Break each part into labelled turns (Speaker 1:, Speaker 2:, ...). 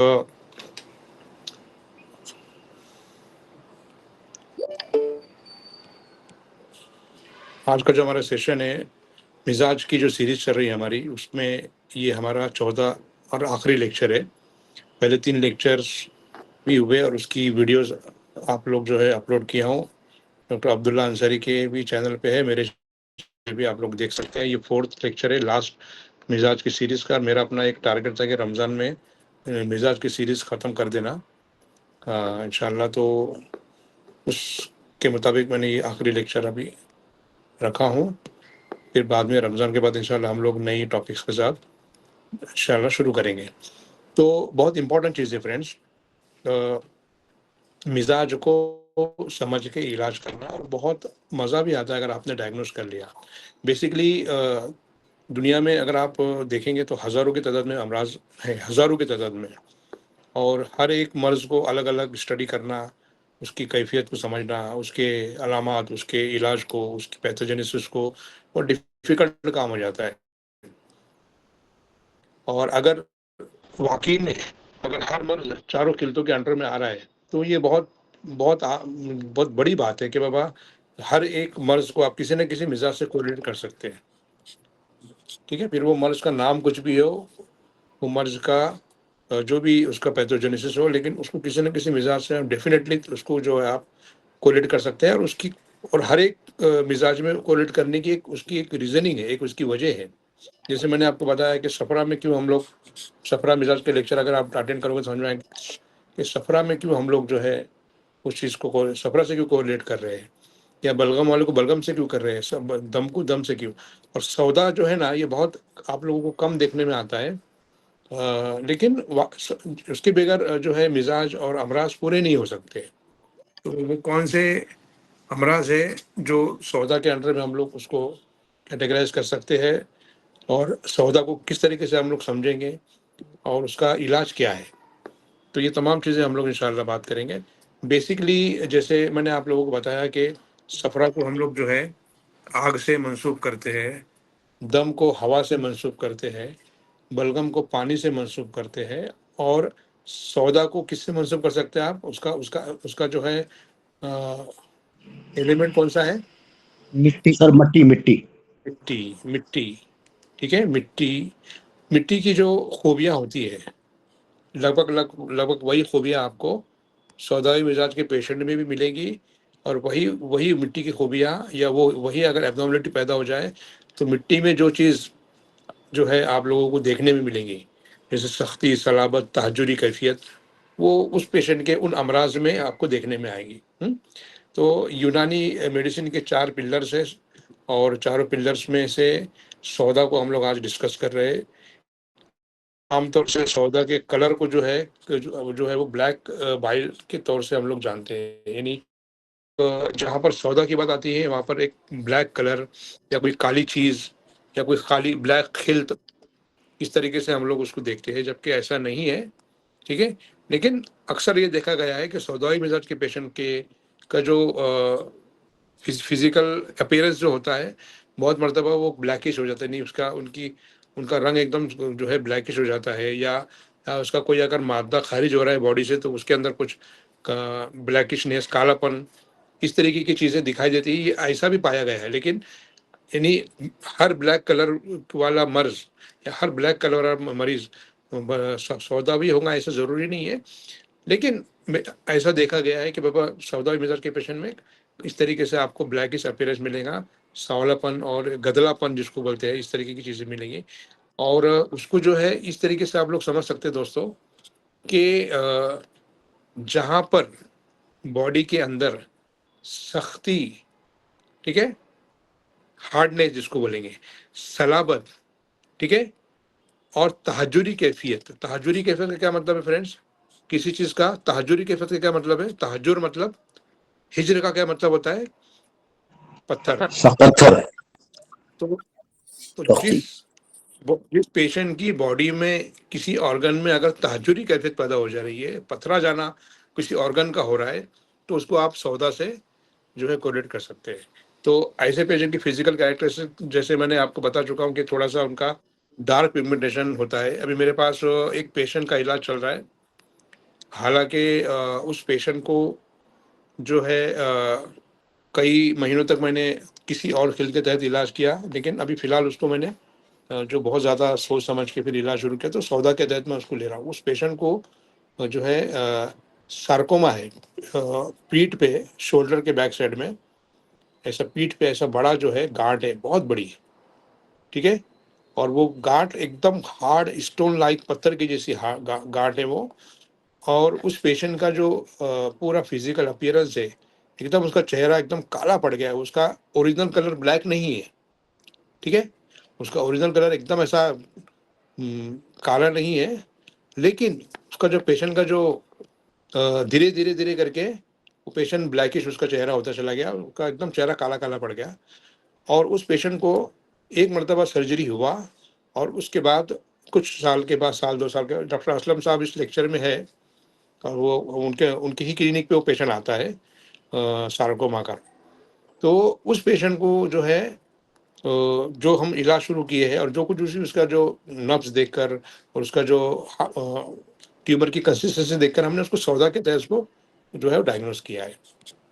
Speaker 1: आज का जो हमारा सेशन है, मिजाज की जो सीरीज चल रही है हमारी, उसमें ये हमारा 14 और आखिरी लेक्चर है। पहले 3 लेक्चर्स भी हुए और उसकी वीडियोस आप लोग जो है अपलोड किया हूँ। डॉक्टर अब्दुल्ला अंसारी के भी चैनल पे है, मेरे भी आप लोग देख सकते हैं। ये 4th लेक्चर है लास्ट मिजाज की सीरीज़ का। मेरा अपना एक टारगेट था कि रमज़ान में मिजाज की सीरीज़ ख़त्म कर देना इंशाल्लाह। तो उसके मुताबिक मैंने ये आखिरी लेक्चर अभी रखा हूँ। फिर बाद में रमज़ान के बाद इंशाल्लाह हम लोग नई टॉपिक्स के साथ इंशाल्लाह शुरू करेंगे। तो बहुत इंपॉर्टेंट चीज़ है फ्रेंड्स, मिजाज को समझ के इलाज करना, और बहुत मज़ा भी आता है अगर आपने डायग्नोस कर लिया। बेसिकली दुनिया में अगर आप देखेंगे तो हज़ारों की तादाद में अमराज हैं, हज़ारों की तादाद में, और हर एक मर्ज़ को अलग अलग स्टडी करना, उसकी कैफियत को समझना, उसके अलामात, उसके इलाज को, उसकी पैथोजेनेसिस को, और डिफ़िकल्ट काम हो जाता है। और अगर वाकई में अगर हर मर्ज़ चारों किल्तों के अंडर में आ रहा है, तो ये बहुत बड़ी बात है कि बाबा हर एक मर्ज़ को आप किसी न किसी मिजाज से कोरिलेट कर सकते हैं। ठीक है, फिर वो मर्ज़ का नाम कुछ भी हो, वो मर्ज़ का जो भी उसका पैथोजेनेसिस हो, लेकिन उसको किसी न किसी मिजाज से डेफिनेटली उसको जो है आप कोरिलेट कर सकते हैं। और हर एक मिजाज में कोरिलेट करने की उसकी एक रीज़निंग है, एक उसकी वजह है। जैसे मैंने आपको बताया कि सफ़रा में क्यों हम लोग, सफ़रा मिजाज के लेक्चर अगर आप अटेंड करोगे समझ में आएगा कि सफ़रा में क्यों हम लोग जो है उस चीज़ को सफ़रा से क्यों कोरिलेट कर रहे हैं, या बलगम वाले को बलगम से क्यों कर रहे हैं, सब दम को दम से क्यों। और सौदा जो है ना, ये बहुत आप लोगों को कम देखने में आता है, लेकिन उसके बगैर जो है मिजाज और अमराज पूरे नहीं हो सकते। तो वो कौन से अमराज है जो सौदा के अंडर में हम लोग उसको कैटेगराइज कर सकते हैं, और सौदा को किस तरीके से हम लोग समझेंगे, और उसका इलाज क्या है। तो ये तमाम चीज़ें हम लोग इंशाल्लाह बात करेंगे। बेसिकली जैसे मैंने आप लोगों को बताया कि सफ़रा को हम लोग जो है आग से मंसूब करते हैं, दम को हवा से मंसूब करते हैं, बलगम को पानी से मंसूब करते हैं, और सौदा को किससे मंसूब कर सकते हैं आप, उसका उसका उसका जो है एलिमेंट कौन सा है?
Speaker 2: मिट्टी सर, मट्टी मिट्टी
Speaker 1: मिट्टी। ठीक है, मिट्टी की जो खूबियाँ होती है, लगभग वही खूबियाँ आपको सौदाई मिजाज के पेशेंट में भी मिलेंगी, और वही वही मिट्टी की खूबियाँ, या वही अगर एब्नॉर्मलिटी पैदा हो जाए तो मिट्टी में जो चीज़ जो है आप लोगों को देखने में मिलेंगी, जैसे सख्ती, सलाबत, तहज्जुरी कैफियत, वो उस पेशेंट के उन अमराज में आपको देखने में आएगी। तो यूनानी मेडिसिन के 4 पिलर्स है, और चारों पिलर्स में से सौदा को हम लोग आज डिस्कस कर रहे हैं। आमतौर से सौदा के कलर को जो है जो है वो ब्लैक बाइल के तौर से हम लोग जानते हैं, यानी जहाँ पर सौदा की बात आती है वहाँ पर एक ब्लैक कलर या कोई काली चीज़ या कोई खाली ब्लैक खिल्त, इस तरीके से हम लोग उसको देखते हैं, जबकि ऐसा नहीं है। ठीक है, लेकिन अक्सर ये देखा गया है कि सौदाई मिजाज के पेशेंट के का जो फिजिकल अपीयरेंस जो होता है, बहुत मरतबा वो ब्लैकिश हो जाता है, नहीं उसका उनका रंग एकदम जो है ब्लैकिश हो जाता है, या उसका कोई अगर मादा खारिज हो रहा है बॉडी से तो उसके अंदर कुछ ब्लैकिशनेस, कालापन, इस तरीके की चीज़ें दिखाई देती है। ये ऐसा भी पाया गया है, लेकिन यानी हर ब्लैक कलर वाला मर्ज या हर ब्लैक कलर वाला मरीज सौदा भी होगा ऐसा ज़रूरी नहीं है। लेकिन ऐसा देखा गया है कि बाबा सौदा मिजाज के पेशेंट में इस तरीके से आपको ब्लैकिश अपीयरेंस मिलेगा, सांवलापन और गदलापन जिसको बोलते हैं, इस तरीके की चीज़ें मिलेंगी। और उसको जो है इस तरीके से आप लोग समझ सकते हैं दोस्तों कि जहाँ पर बॉडी के अंदर सख्ती, ठीक है, हार्डनेस जिसको बोलेंगे, सलाबत, ठीक है, और तहज्जुरी कैफियत। तहज्जुरी कैफियत का क्या मतलब है फ्रेंड्स? किसी चीज़ का तहज्जुरी कैफियत का क्या मतलब है? तहज्जुर मतलब, हिज्र का क्या मतलब होता है? पत्थर।
Speaker 2: पत्थर
Speaker 1: तो तो
Speaker 2: सख्ती।
Speaker 1: जिस पेशेंट की बॉडी में किसी ऑर्गन में अगर तहज्जुरी कैफियत पैदा हो जा रही है, पथरा जाना किसी ऑर्गन का हो रहा है, तो उसको आप सौदा से जो है कोरिलेट कर सकते हैं। तो ऐसे पेशेंट की फिजिकल कैरेक्टरिस्टिक जैसे मैंने आपको बता चुका हूँ कि थोड़ा सा उनका डार्क पिगमेंटेशन होता है। अभी मेरे पास एक पेशेंट का इलाज चल रहा है, हालाँकि उस पेशेंट को जो है कई महीनों तक मैंने किसी और ख़िल के तहत इलाज किया, लेकिन अभी फ़िलहाल उसको मैंने जो बहुत ज़्यादा सोच समझ के फिर इलाज शुरू किया, तो सौदा के तहत मैं उसको ले रहा हूँ। उस पेशेंट को जो है सार्कोमा है, पीठ पे, शोल्डर के बैक साइड में ऐसा पीठ पे ऐसा बड़ा जो है गाँठ है, बहुत बड़ी, ठीक है? और वो गाँठ एकदम हार्ड स्टोन लाइक पत्थर की जैसी गाँठ है वो। और उस पेशेंट का जो पूरा फिज़िकल अपीयरेंस है, एकदम उसका चेहरा एकदम काला पड़ गया है, उसका ओरिजिनल कलर ब्लैक नहीं है, ठीक है? उसका ओरिजिनल कलर एकदम ऐसा काला नहीं है, लेकिन उसका जो पेशेंट का जो धीरे-धीरे करके वो पेशेंट ब्लैकिश उसका चेहरा होता चला गया, उसका एकदम चेहरा काला-काला पड़ गया। और उस पेशेंट को एक मर्तबा सर्जरी हुआ और उसके बाद कुछ साल के बाद, साल 2 साल के, डॉक्टर असलम साहब इस लेक्चर में है और वो उनके उनकी ही क्लिनिक पे वो पेशेंट आता है सार्कोमा का। तो उस पेशेंट को जो है जो हम इलाज शुरू किए हैं और जो कुछ उसी उसका जो नब्ज़ देखकर और उसका जो ट्यूमर की कंसिस्टेंसी देखकर हमने उसको सौदा के तहत उसको जो है वो डायग्नोज़ किया है।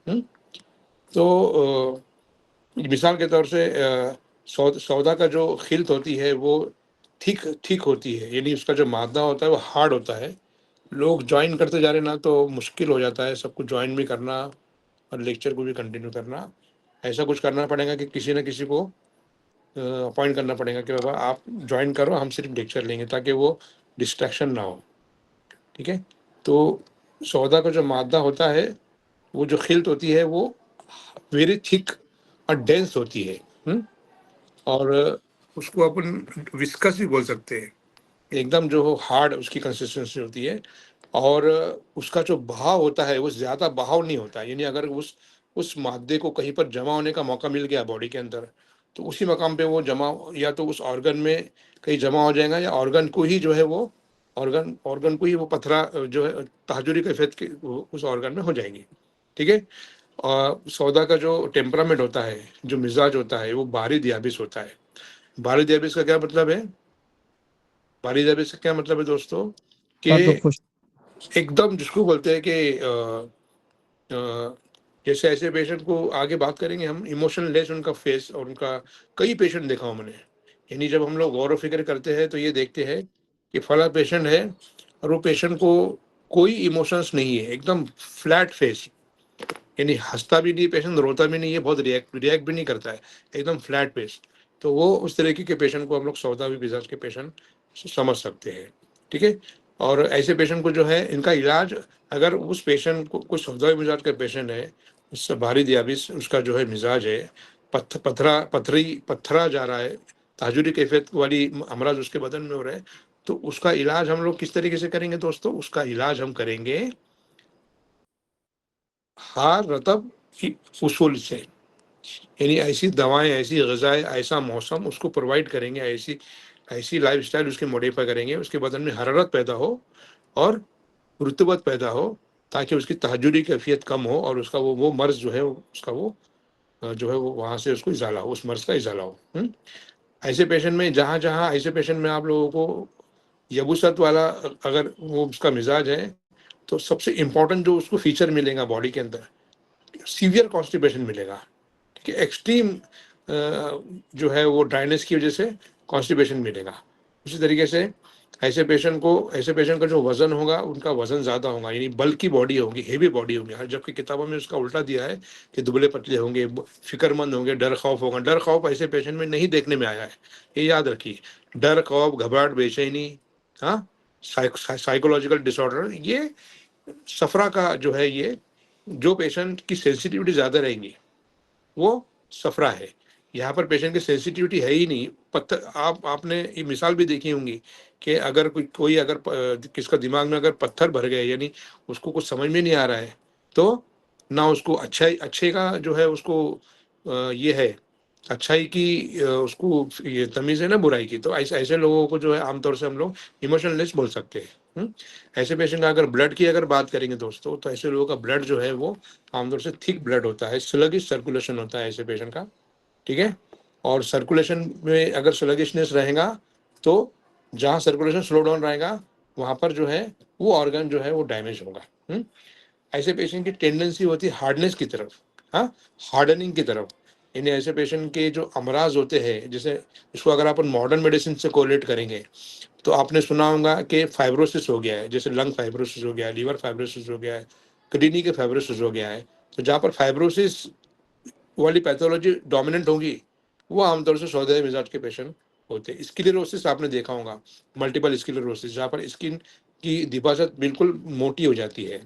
Speaker 1: हुँ? तो मिसाल के तौर से सौदा का जो खिल्त होती है वो थिक थिक होती है, यानी उसका जो मादा होता है वो हार्ड होता है। लोग जॉइन करते जा रहे हैं ना, तो मुश्किल हो जाता है सब कुछ जॉइन भी करना और लेक्चर को भी कंटिन्यू करना। ऐसा कुछ करना पड़ेगा कि किसी न किसी को अपॉइंट करना पड़ेगा कि बाबा आप जॉइन करो, हम सिर्फ लेक्चर लेंगे, ताकि वो डिस्ट्रैक्शन ना हो, ठीक है? तो सौदा का जो मादा होता है, वो जो खिल्त होती है वो वेरी थिक और डेंस होती है। हुँ? और उसको अपन विस्कस भी बोल सकते हैं। एकदम जो हार्ड उसकी कंसिस्टेंसी होती है और उसका जो बहाव होता है वो ज़्यादा बहाव नहीं होता है। यानी अगर उस मादे को कहीं पर जमा होने का मौका मिल गया बॉडी के अंदर, तो उसी मकाम पे वो जमा या तो उस ऑर्गन में कहीं जमा हो जाएगा या ऑर्गन को ही जो है वो ऑर्गन ऑर्गन को ही वो पथरा जो है तहज़ुरी कैफ़ियत के उस ऑर्गन में हो जाएगी, ठीक है? सौदा का जो टेम्परामेंट होता है, जो मिज़ाज होता है, वो बारिद याबिस होता है। बारिद याबिस का क्या मतलब है? बारिद याबिस का क्या मतलब है दोस्तों? कि
Speaker 2: हाँ तो खुश।
Speaker 1: एकदम जिसको बोलते हैं कि अ, जैसे ऐसे पेशेंट को आगे बात करेंगे हम, इमोशनलेस उनका फेस और उनका कई पेशेंट देखा हूँ मैंने। यानी जब हम लोग गौर व फ़िक्र करते हैं तो ये देखते हैं कि फला पेशेंट है और वो पेशेंट को कोई इमोशंस नहीं है, एकदम फ्लैट फेस, यानी हँसता भी नहीं पेशेंट, रोता भी नहीं है, बहुत रिएक्ट रिएक्ट भी नहीं करता है, एकदम फ्लैट फेस। तो वो उस तरीके के पेशेंट को हम लोग सौदावी मिजाज के पेशेंट समझ सकते हैं, ठीक है? और ऐसे पेशेंट को जो है इनका इलाज, अगर उस पेशेंट को कोई सौदावी मिजाज का पेशेंट है, उससे भारी दियाबिस उसका जो है मिजाज है, पत्थरा जा रहा है, ताजुरी कैफियत वाली अमराज उसके बदन में हो रहे हैं, तो उसका इलाज हम लोग किस तरीके से करेंगे दोस्तों? उसका इलाज हम करेंगे हार रतब की उसूल से, यानी ऐसी दवाएँ, ऐसी ग़िज़ाएँ, ऐसा मौसम उसको प्रोवाइड करेंगे, ऐसी ऐसी लाइफ़स्टाइल उसकी मॉडिफ़ाई करेंगे, उसके बदन में हरारत पैदा हो और रुतबत पैदा हो, ताकि उसकी तहज्जुदी कैफ़ियत कम हो और उसका वो मर्ज़ जो है उसका वो जो है वो वहाँ से उसको इज़ाला हो, उस मर्ज़ का इज़ाला हो। ऐसे पेशेंट में जहाँ-जहाँ ऐसे पेशेंट में आप लोगों को यबूसत वाला अगर वो उसका मिज़ाज है, तो सबसे इम्पोर्टेंट जो उसको फ़ीचर मिलेगा बॉडी के अंदर, सीवियर कॉन्स्टिपेशन मिलेगा। कि एक्सट्रीम जो है वो ड्राइनेस की वजह से कॉन्स्टिपेशन मिलेगा। उसी तरीके से ऐसे पेशेंट का जो वज़न होगा, उनका वज़न ज़्यादा होगा, यानी बल्की बॉडी होगी, हेवी बॉडी होगी। हर जबकि किताबों में उसका उल्टा दिया है कि दुबले-पतले होंगे, फ़िक्रमंद होंगे, डर खौफ होगा। डर खौफ ऐसे पेशेंट में नहीं देखने में आया है, ये याद रखिए। डर, खौफ, घबराहट, बेचैनी, हाँ, साइकोलॉजिकल डिसऑर्डर, ये सफ़रा का जो है ये, जो पेशेंट की सेंसिटिविटी ज़्यादा रहेंगी वो सफरा है। यहाँ पर पेशेंट की सेंसिटिविटी है ही नहीं। पत्थर आपने ये मिसाल भी देखी होंगी कि अगर कोई अगर किसका दिमाग में अगर पत्थर भर गए, यानी उसको कुछ समझ में नहीं आ रहा है, तो ना उसको अच्छे का जो है उसको ये है, अच्छाई की उसको ये तमीज़ है ना बुराई की। तो ऐसे ऐसे लोगों को जो है आमतौर से हम लोग इमोशनलेस बोल सकते हैं। ऐसे पेशेंट का अगर ब्लड की अगर बात करेंगे दोस्तों, तो ऐसे लोगों का ब्लड जो है वो आमतौर से थिक ब्लड होता है, स्लगिश सर्कुलेशन होता है ऐसे पेशेंट का, ठीक है? और सर्कुलेशन में अगर स्लगिशनेस रहेगा, तो जहाँ सर्कुलेशन स्लो डाउन रहेगा, वहाँ पर जो है वो ऑर्गन जो है वो डैमेज होगा। ऐसे पेशेंट की टेंडेंसी होती है हार्डनेस की तरफ, हाँ, हार्डनिंग की तरफ। यानी ऐसे पेशेंट के जो अमराज होते हैं, जैसे इसको अगर अपन मॉडर्न मेडिसिन से कोरिलेट करेंगे तो आपने सुना होगा कि फाइब्रोसिस हो गया है, जैसे लंग फाइब्रोसिस हो गया है, लीवर फाइब्रोसिस हो गया है, किडनी के फाइब्रोसिस हो गया है। तो जहाँ पर फाइब्रोसिस वाली पैथोलॉजी डोमिनेंट होगी वो आमतौर से सौदेह मिजाज के पेशेंट होते हैं। स्क्लेरोसिस आपने देखा होगा, मल्टीपल स्क्लेरोसिस, जहाँ पर स्किन की दिपासत बिल्कुल मोटी हो जाती है,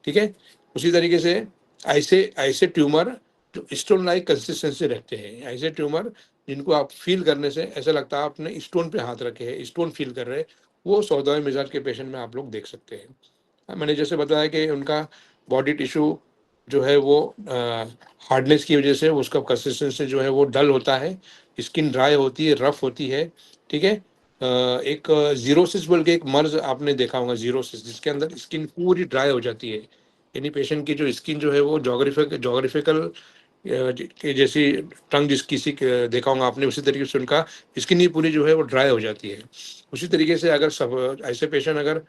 Speaker 1: ठीक है। उसी तरीके से ऐसे ऐसे ट्यूमर जो स्टोन लाइक कंसिस्टेंसी रखते हैं, ऐसे ट्यूमर जिनको आप फील करने से ऐसा लगता है आपने स्टोन पे हाथ रखे हैं, स्टोन फील कर रहे हैं, वो सौदेह मिजाज के पेशेंट में आप लोग देख सकते हैं। मैंने जैसे बताया कि उनका बॉडी टिश्यू जो है वो हार्डनेस की वजह से उसका कंसिस्टेंसी जो है वो डल होता है, स्किन ड्राई होती है, रफ होती है, ठीक है। एक जीरोसिस बोल के एक मर्ज आपने देखा होगा, जीरोसिस, जिसके अंदर स्किन पूरी ड्राई हो जाती है। यानी पेशेंट की जो स्किन जो है वो जोग्राफिकल के जैसी टंग जिस किसी देखा होगा आपने, उसी तरीके से उनका स्किन ही पूरी जो है वो ड्राई हो जाती है। उसी तरीके से अगर सब ऐसे पेशेंट अगर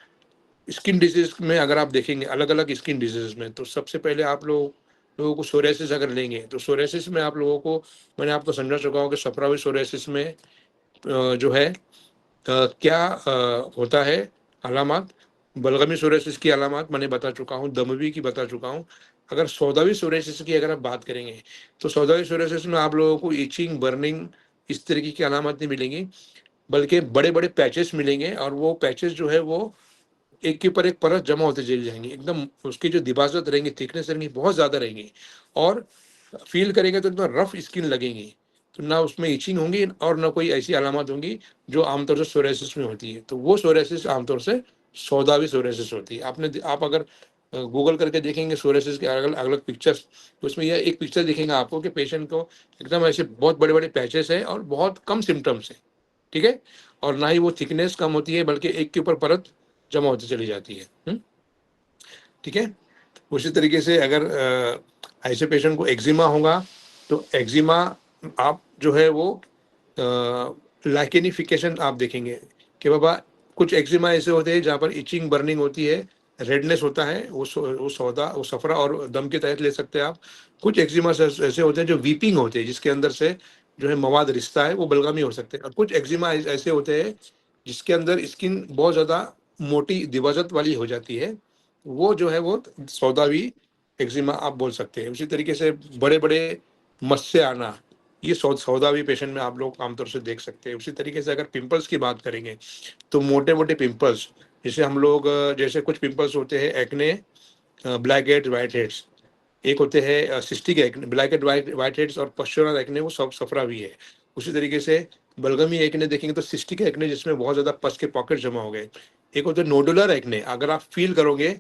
Speaker 1: स्किन डिजीज में अगर आप देखेंगे अलग अलग स्किन डिजीज में, तो सबसे पहले आप लोगों को सोरेसिस अगर लेंगे तो सोरेसिस में आप लोगों को, मैंने आपको समझा चुका हूँ कि सप्रावी सोरेसिस में जो है क्या होता है अलामत। बलगमी सोरेसिस की अलामत मैंने बता चुका हूँ, दमवी की बता चुका हूँ। अगर सौदावी सोरेसिस की अगर आप बात करेंगे तो सौदावी सोरेसिस में आप लोगों को इचिंग, बर्निंग, इस तरीके की अलामत नहीं मिलेंगी, बल्कि बड़े बड़े पैचेस मिलेंगे, और वो पैचेस जो है वो एक के ऊपर एक परत जमा होते चली जाएंगी, एकदम उसकी जो दिबाजत रहेंगी, थिकनेस रहेंगी, बहुत ज़्यादा रहेंगी, और फील करेंगे तो एकदम रफ स्किन लगेंगी। तो ना उसमें इचिंग होंगी और ना कोई ऐसी अलामत होंगी जो आमतौर से सोरेसिस में होती है। तो वो सोरेसिस आमतौर से सौदावी सोरेसिस होती है। आप अगर गूगल करके देखेंगे सोरेसिस के अलग अलग पिक्चर्स, तो उसमें यह एक पिक्चर दिखेंगे आपको कि पेशेंट को एकदम ऐसे बहुत बड़े बड़े पैचेस है और बहुत कम सिम्टम्स है, ठीक है। और ना ही वो थिकनेस कम होती है, बल्कि एक के ऊपर परत जमा होती चली जाती है, ठीक है। उसी तरीके से अगर ऐसे पेशेंट को एक्जिमा होगा तो एक्जिमा आप जो है वो लैकेनिफिकेशन आप देखेंगे कि बाबा कुछ एक्जिमा ऐसे होते हैं जहाँ पर इचिंग, बर्निंग होती है, रेडनेस होता है, वो सौदा, वो सफरा और दम के तहत ले सकते हैं आप। कुछ एक्जिमा ऐसे होते हैं जो वीपिंग होते हैं, जिसके अंदर से जो है मवाद रिश्ता है, वो बलगामी हो सकते हैं। और कुछ एक्जिमा ऐसे होते हैं जिसके अंदर स्किन बहुत ज़्यादा मोटी दिवाजत वाली हो जाती है, वो जो है वो सौदावी एक्जिमा आप बोल सकते हैं। उसी तरीके से बड़े बड़े मस्से आना, ये सौदावी पेशेंट में आप लोग आमतौर से देख सकते हैं। उसी तरीके से अगर पिंपल्स की बात करेंगे तो मोटे मोटे पिंपल्स, जैसे हम लोग जैसे कुछ पिंपल्स होते हैं acne, black heads, white heads, एक होते हैं cystic acne, black head, white heads और पश्चुलर एक्ने, वो सब सफरा भी है। उसी तरीके से बलगमी एक्ने देखेंगे तो सिस्टिक एक्ने, जिसमें बहुत ज़्यादा पस के पॉकेट जमा हो गए। एक होते हैं नोडुलर एक्ने, अगर आप फील करोगे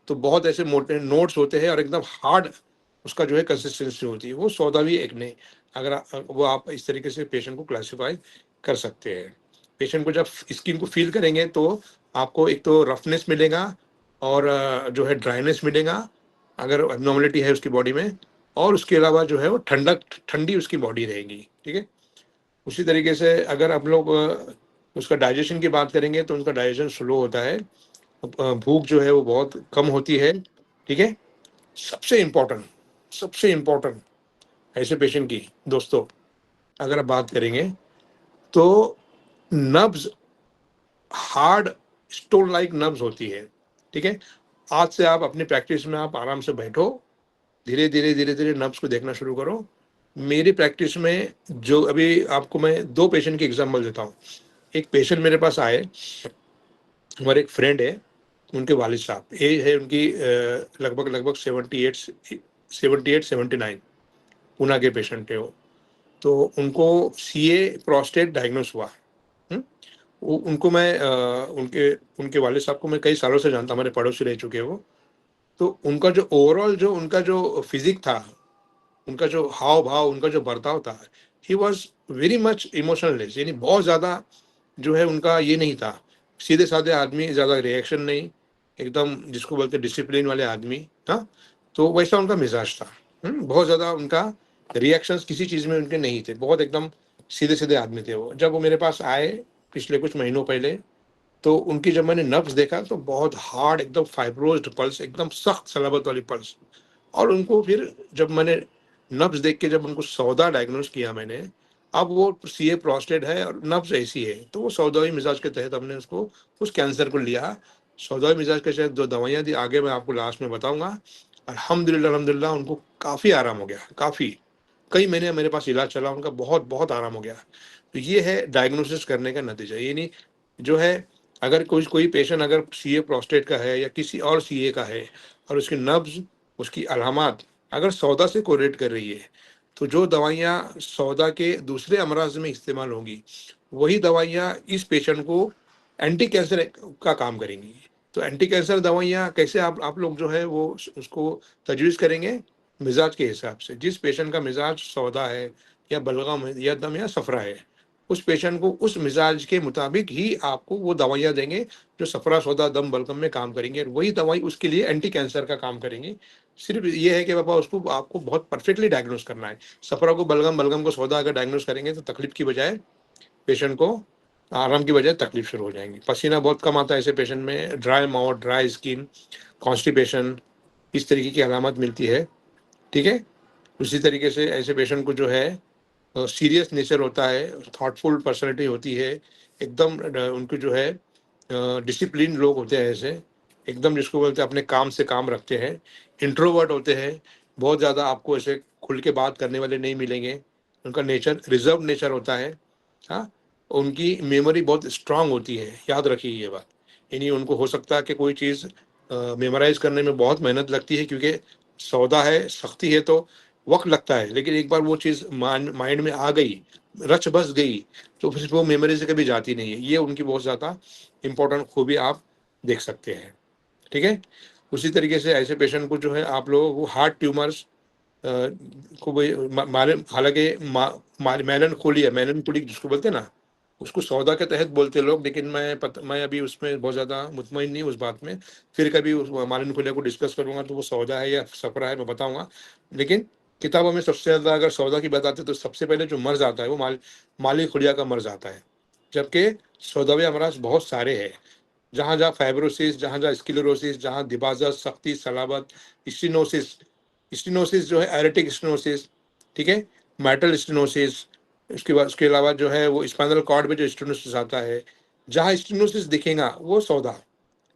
Speaker 1: तो बहुत ऐसे मोटे नोट्स होते हैं और एकदम हार्ड उसका जो है कंसिस्टेंसी होती है, वो सौदावी एक्ने। अगर वो आप इस तरीके से पेशेंट को क्लासीफाई कर सकते हैं। पेशेंट को जब स्किन को फील करेंगे तो आपको एक तो रफनेस मिलेगा और जो है ड्राइनेस मिलेगा अगर एबनॉर्मलिटी है उसकी बॉडी में, और उसके अलावा जो है वो ठंडी उसकी बॉडी रहेगी, ठीक है। उसी तरीके से अगर आप लोग उसका डाइजेशन की बात करेंगे तो उनका डाइजेशन स्लो होता है, भूख जो है वो बहुत कम होती है, ठीक है। सबसे इम्पोर्टेंट ऐसे पेशेंट की दोस्तों अगर आप बात करेंगे तो नब्ज, हार्ड स्टोन लाइक नब्ज होती है, ठीक है। आज से आप अपनी प्रैक्टिस में आप आराम से बैठो, धीरे धीरे नब्ज को देखना शुरू करो। मेरी प्रैक्टिस में जो अभी आपको मैं दो पेशेंट की एग्जांपल देता हूँ। एक पेशेंट मेरे पास आए, हमारे एक फ्रेंड है, उनके वालिद साहब, एज है उनकी लगभग लगभग 78 79, पूना के पेशेंट थे वो। तो उनको सीए प्रोस्टेट डायग्नोस हुआ। उनको मैं उनके उनके वालिद साहब को मैं कई सालों से जानता, हमारे पड़ोसी रह चुके हैं वो। तो उनका जो ओवरऑल जो उनका जो फिजिक था, उनका जो हाव भाव, उनका जो बर्ताव था, he was very much emotionless, यानी बहुत ज़्यादा जो है उनका ये नहीं था, सीधे साधे आदमी, ज़्यादा रिएक्शन नहीं, एकदम जिसको बोलते डिसिप्लिन वाले आदमी, हाँ। तो वैसा उनका मिजाज था। बहुत ज़्यादा उनका रिएक्शंस किसी चीज़ में उनके नहीं थे, बहुत एकदम सीधे सीधे आदमी थे वो। जब वो मेरे पास आए पिछले कुछ महीनों पहले, तो उनकी जब मैंने नब्ज देखा तो बहुत हार्ड, एकदम फाइब्रोज्ड पल्स, एकदम सख्त सलाबत वाली पल्स। और उनको फिर जब मैंने नब्ज देख के जब उनको सौदा डायग्नोस किया मैंने, अब वो सीए प्रोस्टेट है और नब्ज ऐसी है, तो वो सौदावी मिजाज के तहत हमने उसको उस कैंसर को लिया। सौदावी मिजाज के तहत जो दवाइयाँ दी, आगे मैं आपको लास्ट में बताऊंगा। अल्हम्दुलिल्लाह अल्हम्दुलिल्लाह उनको काफ़ी आराम हो गया, काफ़ी कई महीने मेरे पास इलाज चला उनका, बहुत बहुत आराम हो गया। तो ये है डायग्नोसिस करने का नतीजा। ये नहीं जो है, अगर कोई कोई पेशेंट अगर सीए प्रोस्टेट का है या किसी और सीए का है और उसकी नब्ज, उसकी अलामात अगर सौदा से कोरिलेट कर रही है, तो जो दवाइयाँ सौदा के दूसरे अमराज में इस्तेमाल होंगी, वही दवाइयाँ इस पेशेंट को एंटी कैंसर का काम करेंगी। तो एंटी कैंसर दवाइयाँ कैसे आप लोग जो है वो उसको तजवीज़ करेंगे मिजाज के हिसाब से। जिस पेशेंट का मिजाज सौदा है या बलगम है या दम या सफरा है, उस पेशेंट को उस मिजाज के मुताबिक ही आपको वो दवाइयाँ देंगे जो सफरा सौदा दम बलगम में काम करेंगे, और वही दवाई उसके लिए एंटी कैंसर का काम करेंगी। सिर्फ ये है कि बाबा उसको आपको बहुत परफेक्टली डायग्नोस करना है। सफरा को बलगम, बलगम को सौदा अगर डायग्नोस करेंगे तो तकलीफ की बजाय पेशेंट को आराम की बजाय तकलीफ शुरू हो जाएंगी। पसीना बहुत कम आता है ऐसे पेशेंट में, dry mouth, dry skin, constipation, इस तरीके की अलामत मिलती है। ठीक है। उसी तरीके से ऐसे पेशेंट को जो है सीरियस नेचर होता है, थॉटफुल पर्सनैलिटी होती है, एकदम उनको जो है डिसिप्लिन लोग होते हैं ऐसे, एकदम जिसको बोलते हैं अपने काम से काम रखते हैं। इंट्रोवर्ट होते हैं, बहुत ज़्यादा आपको ऐसे खुल के बात करने वाले नहीं मिलेंगे। उनका नेचर रिजर्व नेचर होता है। हाँ, उनकी मेमोरी बहुत स्ट्रांग होती है, याद रखिए ये बात। यानी उनको हो सकता है कि कोई चीज़ मेमोराइज करने में बहुत मेहनत लगती है, क्योंकि सौदा है, सख्ती है, तो वक्त लगता है, लेकिन एक बार वो चीज़ माइंड में आ गई, रच बस गई, तो फिर वो मेमोरी से कभी जाती नहीं है। ये उनकी बहुत ज़्यादा इंपॉर्टेंट खूबी आप देख सकते हैं। ठीक है। उसी तरीके से ऐसे पेशेंट को जो है आप लोगों को हार्ट ट्यूमर्स को भी हालांकि मेलनकोलिया, मेलनकोलिक जिसको बोलते हैं ना, उसको सौदा के तहत बोलते हैं लोग, लेकिन मैं अभी उसमें बहुत ज़्यादा मुतमईन नहीं उस बात में। फिर कभी उस मेलनकोलिया को डिस्कस करूँगा तो वो सौदा है या सफरा है मैं बताऊँगा। लेकिन किताबों में सबसे ज़्यादा अगर सौदा की बात आती है तो सबसे पहले जो मर्ज आता है वो माली खुलिया का मर्ज आता है, जबकि सौदावी अमराज बहुत सारे हैं। जहाँ जहाँ फाइब्रोसिस, जहाँ जहाँ स्क्लेरोसिस, जहाँ दिबाजा, सख्ती, सलाबत, स्टिनोसिस, स्टिनोसिस जो है एरेटिक स्टिनोसिस, ठीक है, मेटल स्टिनोसिस, उसके बाद उसके अलावा जो है वो स्पाइनल कॉर्ड में जो स्टिनोसिस आता है, जहाँ स्टिनोसिस दिखेगा वो सौदा।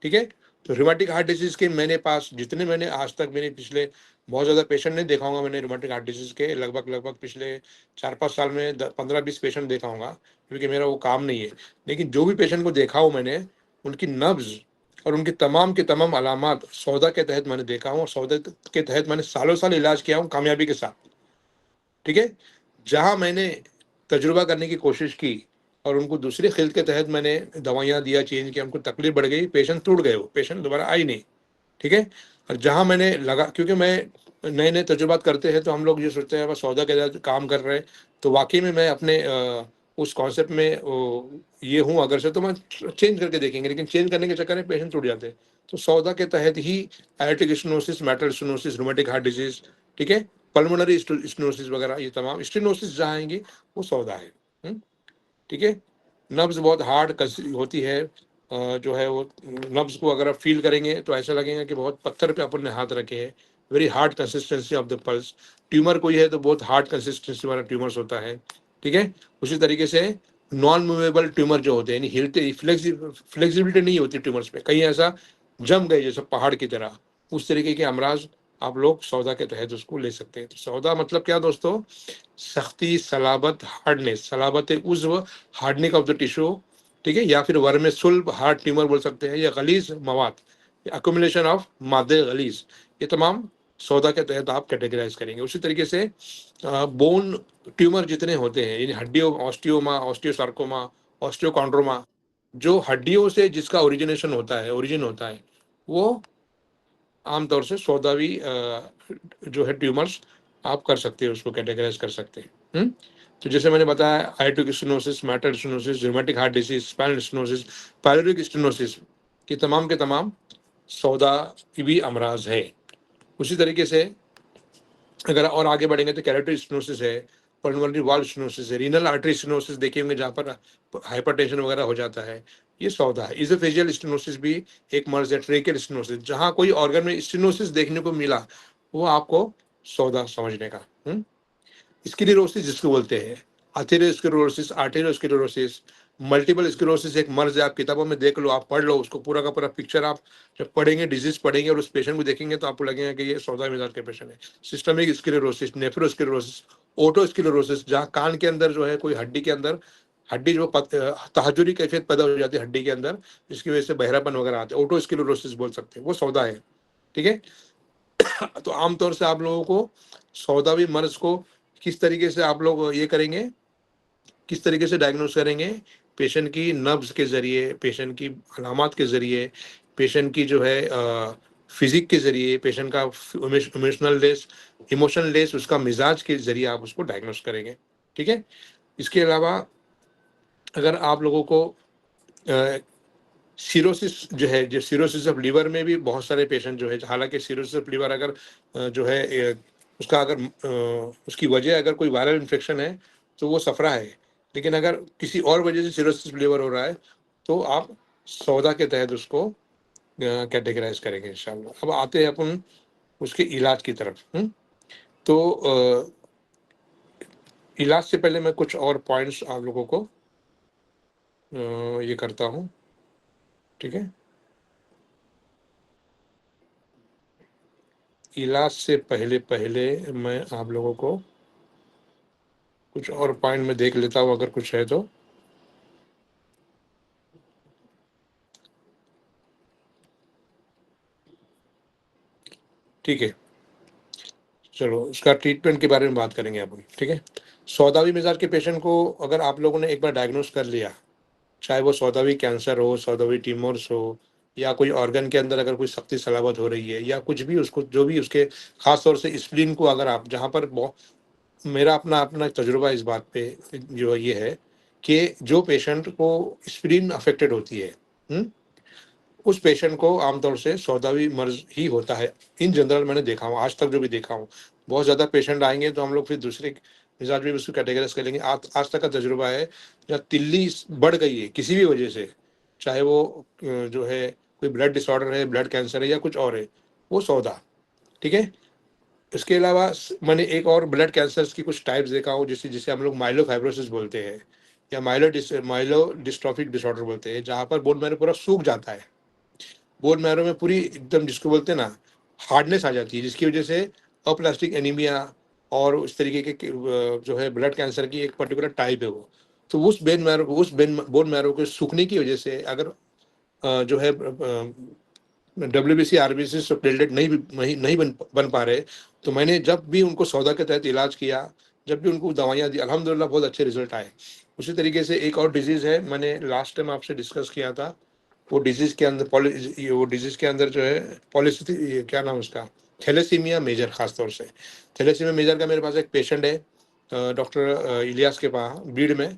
Speaker 1: ठीक है। तो रोमेटिक हार्ट डिजीज के मेरे पास जितने मैंने आज तक मैंने पिछले बहुत ज़्यादा पेशेंट नहीं देखा होगा मैंने रोमेटिक हार्ट डिजीज के, लगभग लगभग पिछले 4-5 साल में 15-20 पेशेंट देखा होगा, क्योंकि मेरा वो काम नहीं है। लेकिन जो भी पेशेंट को देखा हो मैंने, उनकी नब्ज और उनकी तमाम की तमाम अलामत सौदा के तहत मैंने देखा हूँ, और सौदा के तहत मैंने सालों साल इलाज किया हूँ कामयाबी के साथ। ठीक है। जहाँ मैंने तजुर्बा करने की कोशिश की और उनको दूसरे खिल्त के तहत मैंने दवाइयाँ दिया, चेंज किया, उनको तकलीफ बढ़ गई, पेशेंट टूट गए, वो पेशेंट दोबारा आई नहीं। ठीक है। और जहाँ मैंने लगा, क्योंकि मैं नए नए तजुर्बात करते हैं तो हम लोग ये सोचते हैं बस सौदा के तहत काम कर रहे हैं, तो वाकई में मैं अपने उस कॉन्सेप्ट में ये हूँ अगर से, तो मैं चेंज करके देखेंगे, लेकिन चेंज करने के चक्कर में पेशेंट टूट जाते हैं। तो सौदा के तहत ही aortic stenosis, mitral stenosis, rheumatic heart disease, ठीक है, पल्मोनरी स्टेनोसिस वगैरह, ये तमाम स्टेनोसिस जहाँ आएंगे वो सौदा है। ठीक है। नब्ज बहुत हार्ड होती है, जो है वो नब्ज को अगर आप फील करेंगे तो ऐसा लगेगा कि बहुत पत्थर पे अपन ने हाथ रखे हैं। Very hard consistency of the pulse. Tumour कोई है तो बहुत हार्ड कंसिस्टेंसी वाला ट्यूमर्स होता है। ठीक है। उसी तरीके से नॉन मूवेबल ट्यूमर जो होते हैं, यानी हिलते, फ्लेक्सिबिलिटी नहीं होती ट्यूमर्स पे, कहीं ऐसा जम गए जैसे पहाड़ की तरह, उस तरीके के अमराज आप लोग सौदा के तहत उसको ले सकते हैं। तो सौदा मतलब क्या दोस्तों? सख्ती, सलाबत, हार्डनेस, सलाबत उज़्व, हार्डनिंग ऑफ द टिश्यू, ठीक है, या फिर वर्म सुल्ब हार्ड ट्यूमर बोल सकते हैं, या गलीज मवाद, अकोमुलेशन ऑफ मादे गलीज, ये तमाम सौदा के तहत आप कैटेगराइज करेंगे। उसी तरीके से बोन ट्यूमर जितने होते हैं, यानी हड्डियों, ऑस्टियोमा, ऑस्टियोसार्कोमा, ऑस्टियोकॉन्ड्रोमा, जो हड्डियों से जिसका ओरिजिनेशन होता है, ओरिजिन होता है, वो आमतौर से सौदावी जो है ट्यूमर्स आप कर सकते हैं, उसको कैटेगराइज कर सकते हैं। तो जैसे मैंने बताया, aortic stenosis, mitral stenosis, rheumatic heart disease, spinal stenosis, pyloric stenosis, ये तमाम के तमाम सौदा की भी अमराज है। उसी तरीके से अगर और आगे बढ़ेंगे तो कैरोटिड स्टेनोसिस है, पल्मोनरी वाल्व स्टेनोसिस है, रीनल आर्टरी स्टेनोसिस देखे होंगे जहाँ पर हाइपरटेंशन वगैरह हो जाता है, ये सौदा है। इजोफेजियल स्टेनोसिस भी एक मर्ज है, ट्रेकियल स्टेनोसिस, जहाँ कोई ऑर्गन में स्टेनोसिस देखने को मिला वो आपको सौदा समझने का। स्क्लेरोसिस जिसको बोलते हैं, अथेरोस्क्लेरोसिस, आर्टेरियोस्क्लेरोसिस, मल्टीपल स्क्लेरोसिस एक मर्ज है, आप किताबों में देख लो, आप पढ़ लो उसको पूरा का पूरा पिक्चर। आप जब पढ़ेंगे, डिजीज पढ़ेंगे और उस पेशेंट को देखेंगे तो आपको लगेगा कि ये सौदा मिजाज के पेशेंट है। सिस्टमिक स्क्लेरोसिस, नेफ्रोस्क्लेरोसिस, ओटोस्क्लेरोसिस, जहाँ कान के अंदर जो है कोई हड्डी के अंदर हड्डी जो तहजुरी कैफियत पैदा हो जाती है हड्डी के अंदर, जिसकी वजह से बहरापन वगैरह आते हैं, ओटोस्क्लेरोसिस बोल सकते हैं, वो सौदा है। ठीक है। तो आमतौर से आप लोगों को सौदावी मर्ज को किस तरीके से आप लोग ये करेंगे, किस तरीके से डायग्नोस करेंगे? पेशेंट की नब्ज के जरिए, पेशेंट की अलामत के जरिए, पेशेंट की जो है फिजिक के जरिए, पेशेंट का इमोशनल लेस उसका मिजाज के जरिए आप उसको डायग्नोस करेंगे। ठीक है। इसके अलावा अगर आप लोगों को सिरोसिस जो है, जो सिरोसिस ऑफ लीवर में भी बहुत सारे पेशेंट जो है, हालांकि सिरोसिस ऑफ लीवर अगर जो है उसका अगर उसकी वजह अगर कोई वायरल इन्फेक्शन है तो वो सफरा है, लेकिन अगर किसी और वजह से सिरोसिस लीवर हो रहा है तो आप सौदा के तहत उसको कैटेगराइज करेंगे इंशाल्लाह। अब आते हैं अपन उसके इलाज की तरफ। तो इलाज से पहले मैं कुछ और पॉइंट्स आप लोगों को ये करता हूँ। ठीक है। इलाज से पहले मैं आप लोगों को कुछ और पॉइंट में देख लेता हूँ अगर कुछ है तो। ठीक है, चलो उसका ट्रीटमेंट के बारे में बात करेंगे अपन। ठीक है। सौदावी मिजाज के पेशेंट को अगर आप लोगों ने एक बार डायग्नोस कर लिया, चाहे वो सौदावी कैंसर हो, सौदावी ट्यूमर्स हो, या कोई ऑर्गन के अंदर अगर कोई सख्ती सलामत हो रही है, या कुछ भी उसको जो भी उसके खास तौर से स्प्लीन को अगर आप जहाँ पर मेरा अपना अपना तजुर्बा इस बात पे जो ये है कि जो पेशेंट को स्प्लीन अफेक्टेड होती है, उस पेशेंट को आमतौर से सौदावी मर्ज ही होता है। इन जनरल मैंने देखा हूँ, आज तक जो भी देखा हूँ, बहुत ज़्यादा पेशेंट आएंगे तो हम लोग फिर दूसरे मिजाज में उसको कैटेगराइज कर लेंगे। आज तक का तजुर्बा है, जब तिल्ली बढ़ गई है किसी भी वजह से, चाहे वो जो है कोई ब्लड डिसऑर्डर है, ब्लड कैंसर है, या कुछ और है, वो सौदा। ठीक है। इसके अलावा मैंने एक और ब्लड कैंसर्स की कुछ टाइप्स देखा हूँ, जिसे जिसे हम लोग माइलोफाइब्रोसिस बोलते हैं, या माइलो डिस्ट्रॉफिक डिसऑर्डर बोलते हैं, जहाँ पर बोन मैरो पूरा सूख जाता है, बोन मैरो में पूरी एकदम जिसको बोलते हैं ना हार्डनेस आ जाती है, जिसकी वजह से अप्लास्टिक एनीमिया और उस तरीके के जो है ब्लड कैंसर की एक पर्टिकुलर टाइप है वो। तो उस बोन मैरो के सूखने की वजह से अगर जो है WBC RBC से प्लेटलेट नहीं बन पा रहे, तो मैंने जब भी उनको सौदा के तहत इलाज किया, जब भी उनको दवाइयाँ दी, अल्हम्दुलिल्लाह बहुत अच्छे रिजल्ट आए। उसी तरीके से एक और डिजीज़ है, मैंने लास्ट टाइम आपसे डिस्कस किया था, वो डिजीज़ के अंदर वो डिजीज़ के अंदर जो है पॉलिसिटी, क्या नाम उसका, थैलेसीमिया मेजर, खास तौर से थैलेसीमिया मेजर का मेरे पास एक पेशेंट है डॉक्टर इलियास के पास बीड़ में।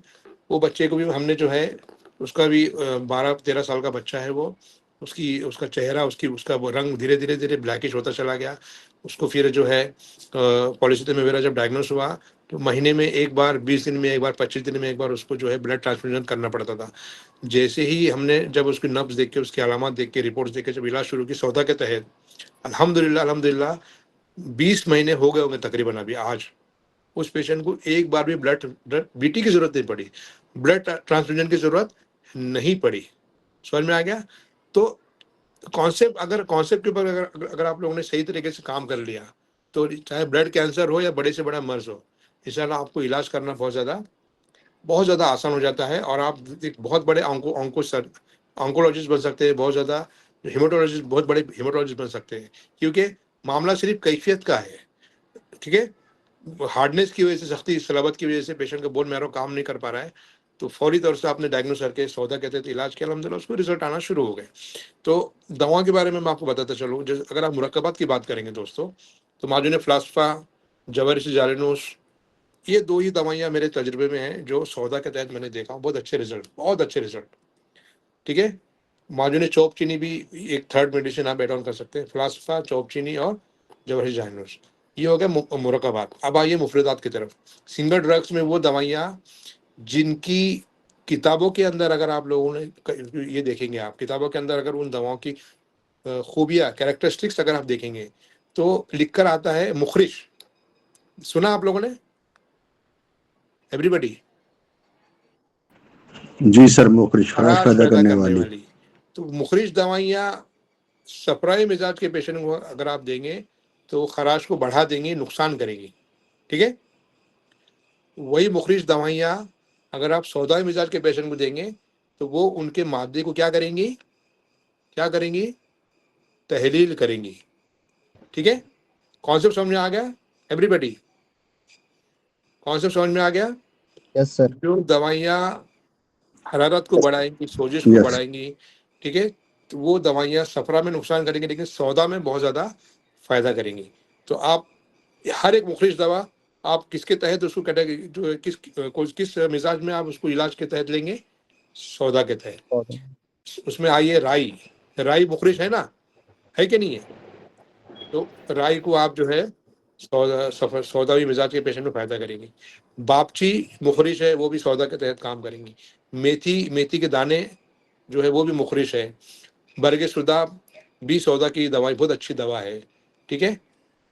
Speaker 1: वो बच्चे को भी हमने जो है, उसका भी 12-13 साल का बच्चा है वो, उसका चेहरा, उसका वो रंग धीरे धीरे धीरे ब्लैकिश होता चला गया। उसको फिर जो है पॉलिसिटी मेरा जब डायग्नोस हुआ तो महीने में एक बार, 20 दिन में एक बार, 25 दिन में एक बार उसको जो है ब्लड ट्रांसफ्यूजन करना पड़ता था। जैसे ही हमने जब उसकी नब्ज देख के, उसकी अलामत देख के, रिपोर्ट्स देख के जब इलाज शुरू की सौदा के तहत, अल्हम्दुलिल्लाह 20 महीने हो गए होंगे तकरीबन अभी आज, उस पेशेंट को एक बार भी ब्लड BT की जरूरत नहीं पड़ी, ब्लड ट्रांसफ्यूजन की जरूरत नहीं पड़ी। समझ में आ गया? तो कॉन्सेप्ट के ऊपर अगर आप लोगों ने सही तरीके से काम कर लिया, तो चाहे ब्लड कैंसर हो या बड़े से बड़ा मर्ज हो, इंशाल्लाह आपको इलाज करना बहुत ज़्यादा आसान हो जाता है, और आप एक बहुत बड़े ऑन्कोलॉजिस्ट बन सकते हैं, बहुत ज़्यादा हेमाटोलॉजिस्ट, बहुत बड़े हेमाटोलॉजिस्ट बन सकते हैं, क्योंकि मामला सिर्फ कैफियत का है। ठीक है। हार्डनेस की वजह से, सख्ती सलाबत की वजह से पेशेंट का बोन मैरो काम नहीं कर पा रहा है, तो फौरी तौर से आपने डायग्नोस करके सौदा कहते थे इलाज किया, अल्हम्दुलिल्लाह उसको रिजल्ट आना शुरू हो गए। तो दवा के बारे में मैं आपको बताता चलूँ, जैसे अगर आप मुरक्कबात की बात करेंगे दोस्तों, तो माजुन फ्लास्फा, जवारिस जालिनोस, ये 2 ही दवाइयाँ मेरे तजुर्बे में हैं जो सौदा के तहत मैंने देखा हूँ, बहुत अच्छे रिजल्ट। ठीक है। माजुन चौप चीनी भी एक थर्ड मेडिसिन आप एड ऑन कर सकते हैं, फ्लास्फा, चौप चीनी और जवारिस जालिनोस, ये हो गया मुरक्कबात। अब आइए मुफरदात की तरफ। सिंगल ड्रग्स में वो दवाइयाँ जिनकी किताबों के अंदर, अगर आप लोगों ने ये देखेंगे, आप किताबों के अंदर अगर उन दवाओं की खूबियाँ, कैरेक्टरिस्टिक्स अगर आप देखेंगे तो लिख कर आता है मुखरिश। सुना आप लोगों ने? एवरीबडी?
Speaker 2: जी सर, मुखरिश खराश
Speaker 1: खराश
Speaker 2: पैदा
Speaker 1: पैदा
Speaker 2: करने
Speaker 1: करने
Speaker 2: वाली।
Speaker 1: वाली। तो मुखरिश दवाइयाँ सफराई मिजाज के पेशेंट को अगर आप देंगे तो खराश को बढ़ा देंगी, नुकसान करेंगी। ठीक है? वही मुखरिश दवाइयाँ अगर आप सौदाई मिजाज के पेशेंट को देंगे तो वो उनके मादे को क्या करेंगी? क्या करेंगी? तहलील करेंगी। ठीक है? कॉन्सेप्ट समझ में आ गया एवरीबडी? कॉन्सेप्ट समझ में आ गया?
Speaker 2: Yes sir.
Speaker 1: जो दवाइयाँ हरारत को बढ़ाएंगी, सोजिश को
Speaker 2: यस।
Speaker 1: बढ़ाएंगी, ठीक है, तो वो दवाइयाँ सफरा में नुकसान करेंगी लेकिन सौदा में बहुत ज़्यादा फायदा करेंगी। तो आप हर एक मुखरिश दवा आप किसके तहत उसको कैटेगरी, जो किस मिजाज में आप उसको इलाज के तहत लेंगे? सौदा के तहत। उसमें आइए राई। राई मुखरिश है ना, है कि नहीं है? तो राई को आप जो है सौदावी मिजाज के पेशेंट में फायदा करेंगी। बापची मुखरिश है, वो भी सौदा के तहत काम करेंगी। मेथी के दाने जो है वो भी मुखरिश है। बरगे सुदा भी सौदा की दवाई, बहुत अच्छी दवा है। ठीक है?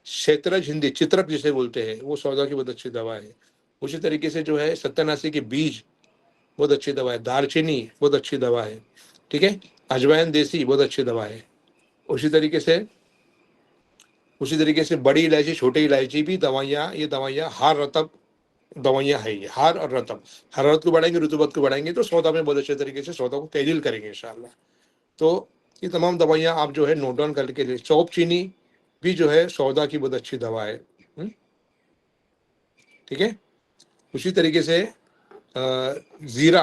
Speaker 1: शेतरज हिंदी, चित्रक जिसे बोलते हैं, वो सौदा की बहुत अच्छी दवा है। उसी तरीके से जो है सत्यानाशी के बीज बहुत अच्छी दवा है। दालचीनी बहुत अच्छी दवा है। ठीक है? अजवाइन देसी बहुत अच्छी दवा है। उसी तरीके से बड़ी इलायची, छोटी इलायची भी दवाइयाँ, ये दवाइयाँ हार रतब दवाइयाँ है। ये हार और रतब हरारत को बढ़ाएंगे, रुतूबत को बढ़ाएंगे, तो सौदा में बहुत अच्छे तरीके से सौदा को तहलील करेंगे इंशाअल्लाह। तो ये तमाम दवाइयाँ आप जो है नोट डाउन करके लिए। चौप चीनी भी जो है सौदा की बहुत अच्छी दवा है। ठीक है? उसी तरीके से ज़ीरा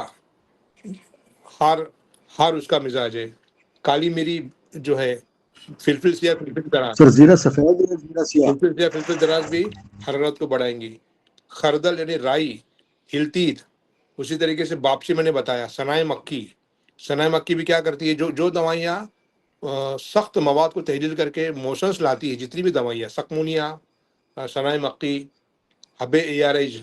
Speaker 1: हार हार उसका मिजाज है। काली मिरी जो है फिलफिल सिया, फिलफिल दराज,
Speaker 2: सर जीरा सफेद या जीरा सिया?
Speaker 1: फिलफिल दराज भी हरारत को बढ़ाएंगी। खरदल यानी राई, हिलतीत, उसी तरीके से बापसी मैंने बताया। सनाए मक्की भी क्या करती है? जो जो दवाइयाँ सख्त मवाद को तहलील करके मोशंस लाती है, जितनी भी दवाइयाँ, सकमुनिया, सनाए मक्की, हबे ARH,